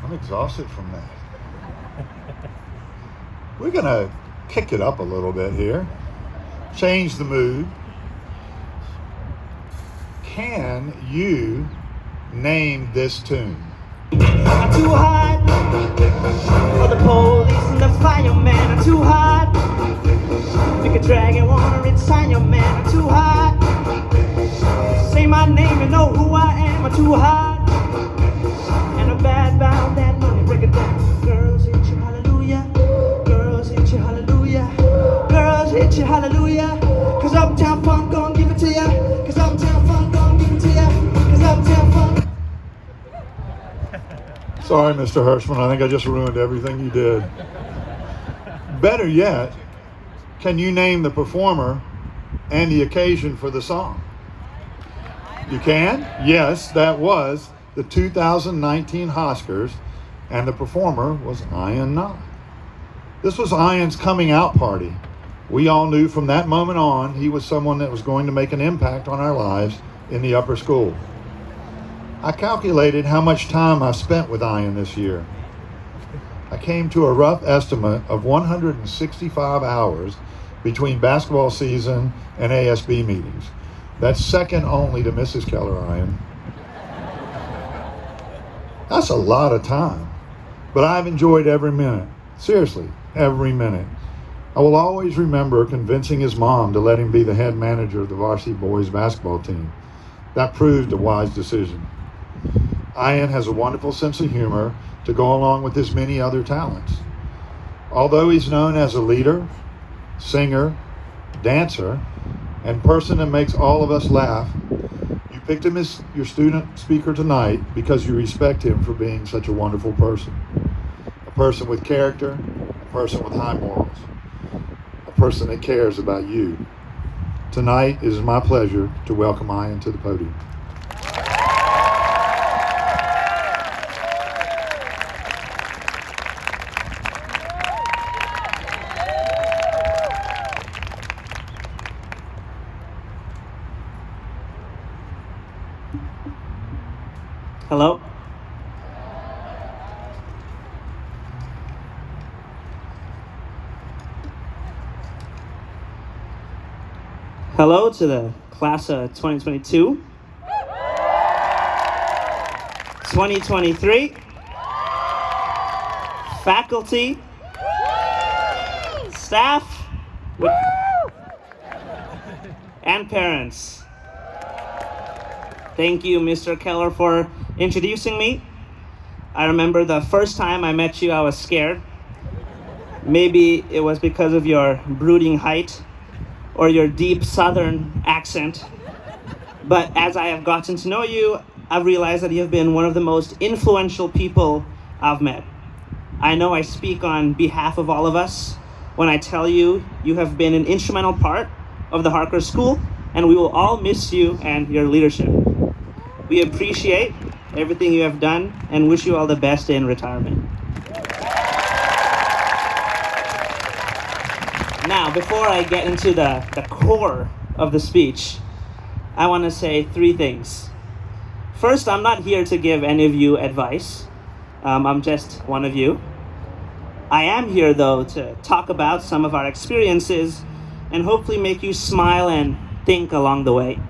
I'm exhausted from that. We're going to kick it up a little bit here. Change the mood. Can you name this tune? I'm too hot for the police and the fireman. I'm too hot. Pick a dragon, wanna resign your man. I'm too hot. Say my name and know who I am. I'm too hot. And a bad bound that money, break it down. Girls hit you, hallelujah. Girls hit you, hallelujah. Girls hit you, hallelujah. Cause Uptown Funk gon' give it to ya. Cause Uptown Funk gon' give it to ya. Cause Uptown Funk. Sorry, Mr. Hirschman, I think I just ruined everything you did. Better yet, can you name the performer and the occasion for the song? You can? Yes, that was the 2019 Oscars, and the performer was Ayan Nath. This was Ayan's coming out party. We all knew from that moment on he was someone that was going to make an impact on our lives in the upper school. I calculated how much time I spent with Ayan this year. I came to a rough estimate of 165 hours between basketball season and ASB meetings. That's second only to Mrs. Keller, Ayan. That's a lot of time, but I've enjoyed every minute. Seriously, every minute. I will always remember convincing his mom to let him be the head manager of the varsity boys basketball team. That proved a wise decision. Ayan has a wonderful sense of humor to go along with his many other talents. Although he's known as a leader, singer, dancer, and person that makes all of us laugh, you picked him as your student speaker tonight because you respect him for being such a wonderful person. A person with character, a person with high morals, a person that cares about you. Tonight it is my pleasure to welcome Ayan to the podium. Hello? Hello to the class of 2022, 2023, faculty, staff, and parents. Thank you, Mr. Keller, for introducing me. I remember the first time I met you, I was scared. Maybe it was because of your brooding height or your deep southern accent. But as I have gotten to know you, I've realized that you have been one of the most influential people I've met. I know I speak on behalf of all of us when I tell you you have been an instrumental part of the Harker School, and we will all miss you and your leadership. We appreciate everything you have done and wish you all the best in retirement. Now, before I get into the core of the speech, I want to say three things. First, I'm not here to give any of you advice. I'm just one of you. I am here, though, to talk about some of our experiences and hopefully make you smile and think along the way.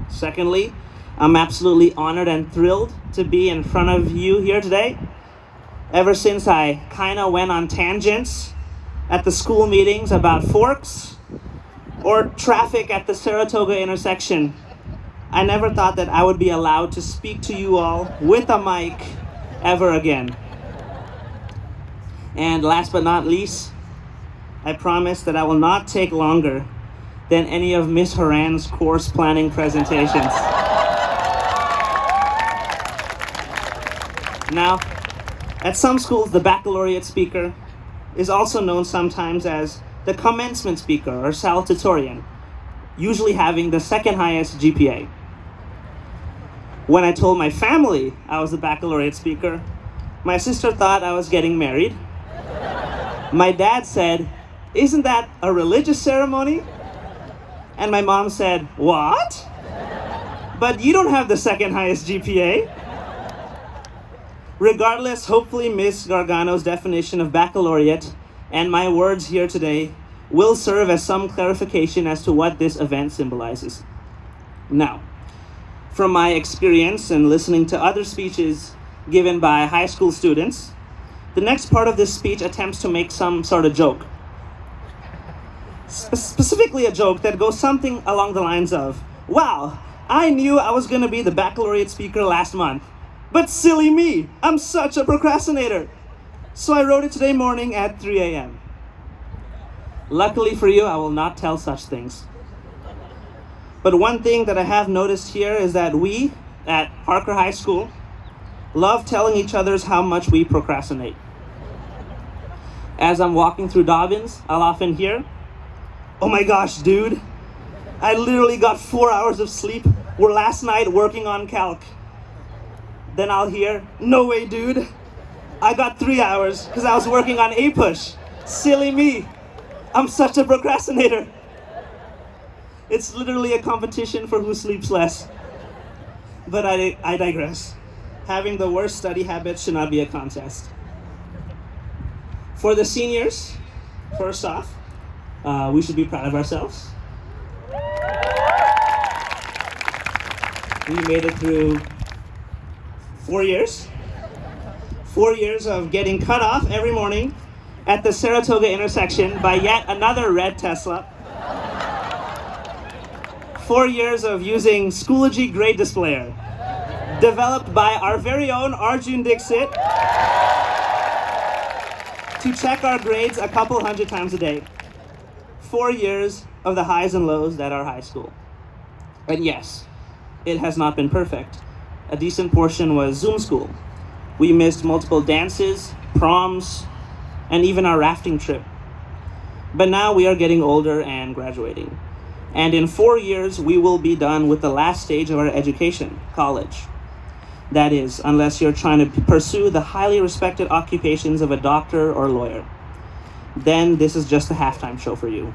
Secondly, I'm absolutely honored and thrilled to be in front of you here today. Ever since I kind of went on tangents at the school meetings about forks or traffic at the Saratoga intersection, I never thought that I would be allowed to speak to you all with a mic ever again. And last but not least, I promise that I will not take longer than any of Miss Horan's course planning presentations. Now, at some schools, the baccalaureate speaker is also known sometimes as the commencement speaker or salutatorian, usually having the second highest GPA. When I told my family I was the baccalaureate speaker, my sister thought I was getting married. My dad said, "Isn't that a religious ceremony?" And my mom said, "What? But you don't have the second highest GPA." Regardless, hopefully Ms. Gargano's definition of baccalaureate and my words here today will serve as some clarification as to what this event symbolizes. Now, from my experience and listening to other speeches given by high school students, the next part of this speech attempts to make some sort of joke. Specifically a joke that goes something along the lines of, "Wow, I knew I was going to be the baccalaureate speaker last month, but silly me, I'm such a procrastinator. So I wrote it today morning at 3 a.m. Luckily for you, I will not tell such things. But one thing that I have noticed here is that we, at Harker High School, love telling each other how much we procrastinate. As I'm walking through Dobbins, I'll often hear, "Oh my gosh, dude, I literally got 4 hours of sleep last night working on calc." Then I'll hear, "No way, dude, I got 3 hours because I was working on A-Push. Silly me, I'm such a procrastinator." It's literally a competition for who sleeps less. But I digress. Having the worst study habits should not be a contest. For the seniors, first off, we should be proud of ourselves. We made it through 4 years. 4 years of getting cut off every morning at the Saratoga intersection by yet another red Tesla. 4 years of using Schoology Grade Displayer, developed by our very own Arjun Dixit, to check our grades a couple hundred times a day. 4 years of the highs and lows at our high school. And yes, it has not been perfect. A decent portion was Zoom school. We missed multiple dances, proms, and even our rafting trip. But now we are getting older and graduating. And in 4 years, we will be done with the last stage of our education, college. That is, unless you're trying to pursue the highly respected occupations of a doctor or lawyer. Then this is just a halftime show for you.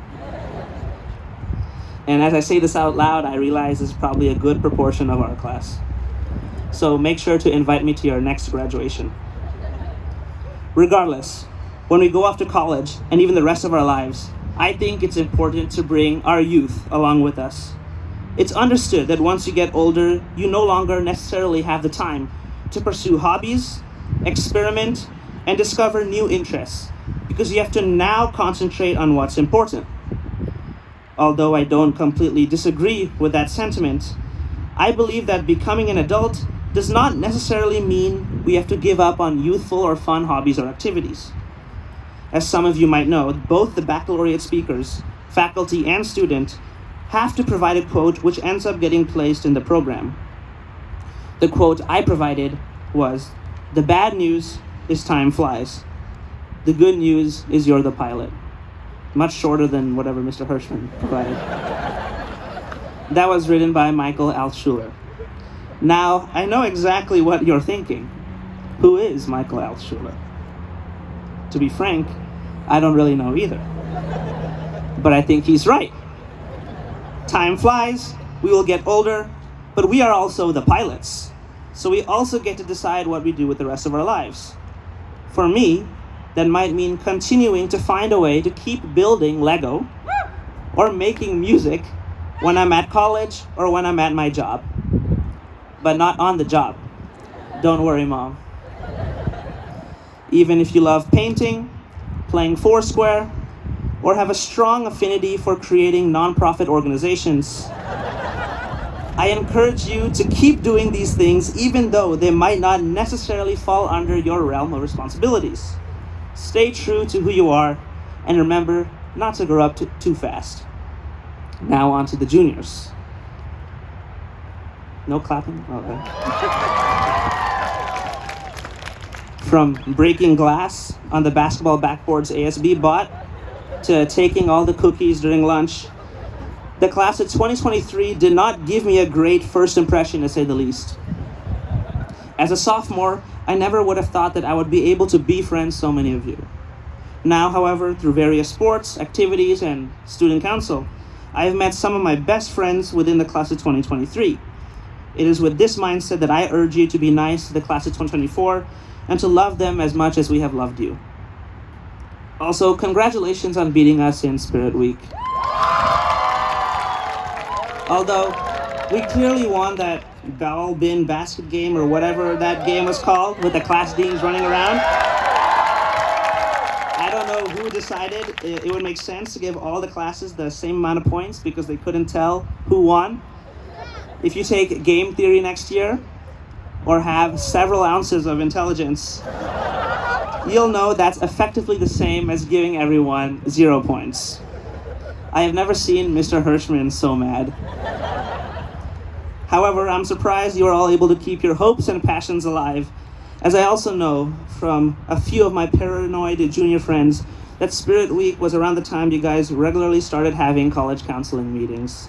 And as I say this out loud, I realize it's probably a good proportion of our class. So make sure to invite me to your next graduation. Regardless, when we go off to college and even the rest of our lives, I think it's important to bring our youth along with us. It's understood that once you get older, you no longer necessarily have the time to pursue hobbies, experiment, and discover new interests, because you have to now concentrate on what's important. Although I don't completely disagree with that sentiment, I believe that becoming an adult does not necessarily mean we have to give up on youthful or fun hobbies or activities. As some of you might know, both the baccalaureate speakers, faculty, and student have to provide a quote which ends up getting placed in the program. The quote I provided was, "The bad news is time flies. The good news is you're the pilot." Much shorter than whatever Mr. Hirschman provided. That was written by Michael Altshuler. Now, I know exactly what you're thinking. Who is Michael Altshuler? To be frank, I don't really know either. But I think he's right. Time flies, we will get older, but we are also the pilots. So we also get to decide what we do with the rest of our lives. For me, that might mean continuing to find a way to keep building Lego or making music when I'm at college or when I'm at my job. But not on the job. Don't worry, Mom. Even if you love painting, playing Foursquare, or have a strong affinity for creating nonprofit organizations, I encourage you to keep doing these things even though they might not necessarily fall under your realm of responsibilities. Stay true to who you are, and remember not to grow up too fast. Now on to the juniors. No clapping? Okay. From breaking glass on the basketball backboards ASB bought to taking all the cookies during lunch, the class of 2023 did not give me a great first impression, to say the least. As a sophomore, I never would have thought that I would be able to befriend so many of you. Now, however, through various sports, activities, and student council, I have met some of my best friends within the class of 2023. It is with this mindset that I urge you to be nice to the class of 2024 and to love them as much as we have loved you. Also, congratulations on beating us in Spirit Week. Although we clearly won that ball bin basket game or whatever that game was called with the class deans running around. I don't know who decided it would make sense to give all the classes the same amount of points because they couldn't tell who won. If you take game theory next year or have several ounces of intelligence, you'll know that's effectively the same as giving everyone 0 points. I have never seen Mr. Hirschman so mad. However, I'm surprised you are all able to keep your hopes and passions alive, as I also know from a few of my paranoid junior friends that Spirit Week was around the time you guys regularly started having college counseling meetings.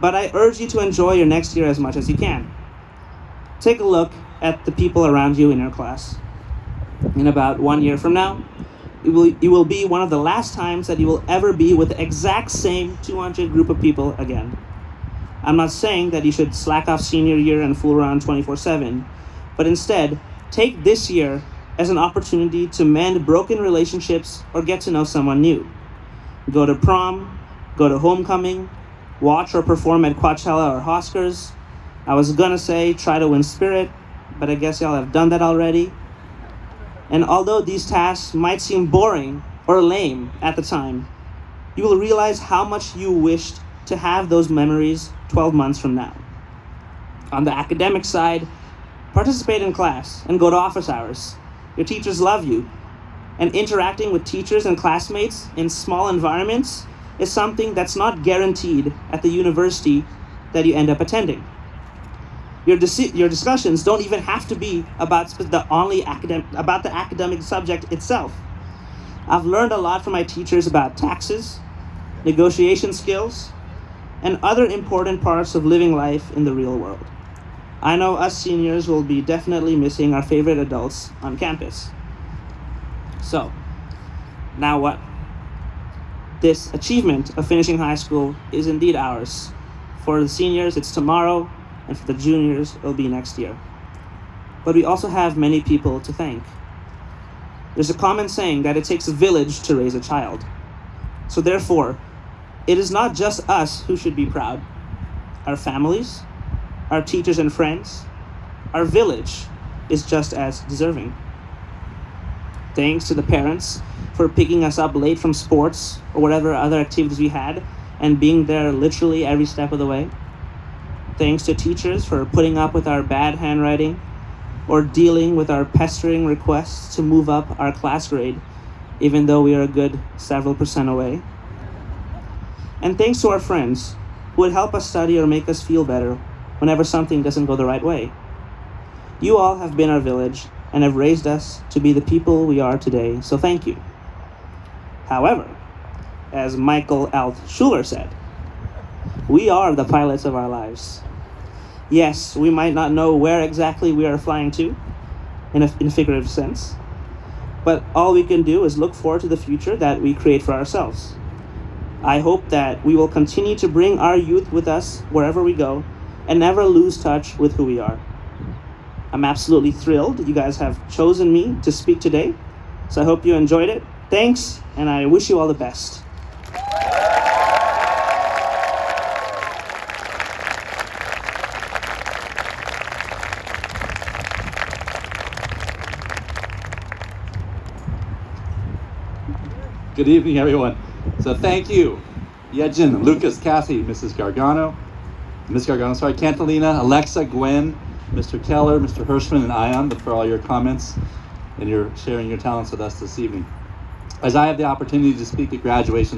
But I urge you to enjoy your next year as much as you can. Take a look at the people around you in your class. In about 1 year from now, you will be one of the last times that you will ever be with the exact same 200 group of people again. I'm not saying that you should slack off senior year and fool around 24/7, but instead, take this year as an opportunity to mend broken relationships or get to know someone new. Go to prom, go to homecoming, watch or perform at Coachella or Oscars. I was gonna say try to win Spirit, but I guess y'all have done that already. And although these tasks might seem boring or lame at the time, you will realize how much you wished to have those memories 12 months from now. On the academic side, participate in class and go to office hours. Your teachers love you, and interacting with teachers and classmates in small environments is something that's not guaranteed at the university that you end up attending. Your discussions don't even have to be about the academic subject itself. I've learned a lot from my teachers about taxes, negotiation skills, and other important parts of living life in the real world. I know us seniors will be definitely missing our favorite adults on campus. So, now what? This achievement of finishing high school is indeed ours. For the seniors, it's tomorrow, and for the juniors, it'll be next year. But we also have many people to thank. There's a common saying that it takes a village to raise a child. So therefore, it is not just us who should be proud. Our families, our teachers and friends, our village is just as deserving. Thanks to the parents for picking us up late from sports or whatever other activities we had and being there literally every step of the way. Thanks to teachers for putting up with our bad handwriting or dealing with our pestering requests to move up our class grade, even though we are a good several percent away. And thanks to our friends who would help us study or make us feel better whenever something doesn't go the right way. You all have been our village and have raised us to be the people we are today, so thank you. However, as Michael L. Schuler said, we are the pilots of our lives. Yes, we might not know where exactly we are flying to, in a figurative sense, but all we can do is look forward to the future that we create for ourselves. I hope that we will continue to bring our youth with us wherever we go and never lose touch with who we are. I'm absolutely thrilled you guys have chosen me to speak today, so I hope you enjoyed it. Thanks, and I wish you all the best. Good evening, everyone. So thank you, Yejin, Lucas, Kathy, Mrs. Gargano, Cantalina, Alexa, Gwen, Mr. Keller, Mr. Hirschman, and Ayan, for all your comments and your sharing your talents with us this evening. As I have the opportunity to speak at graduation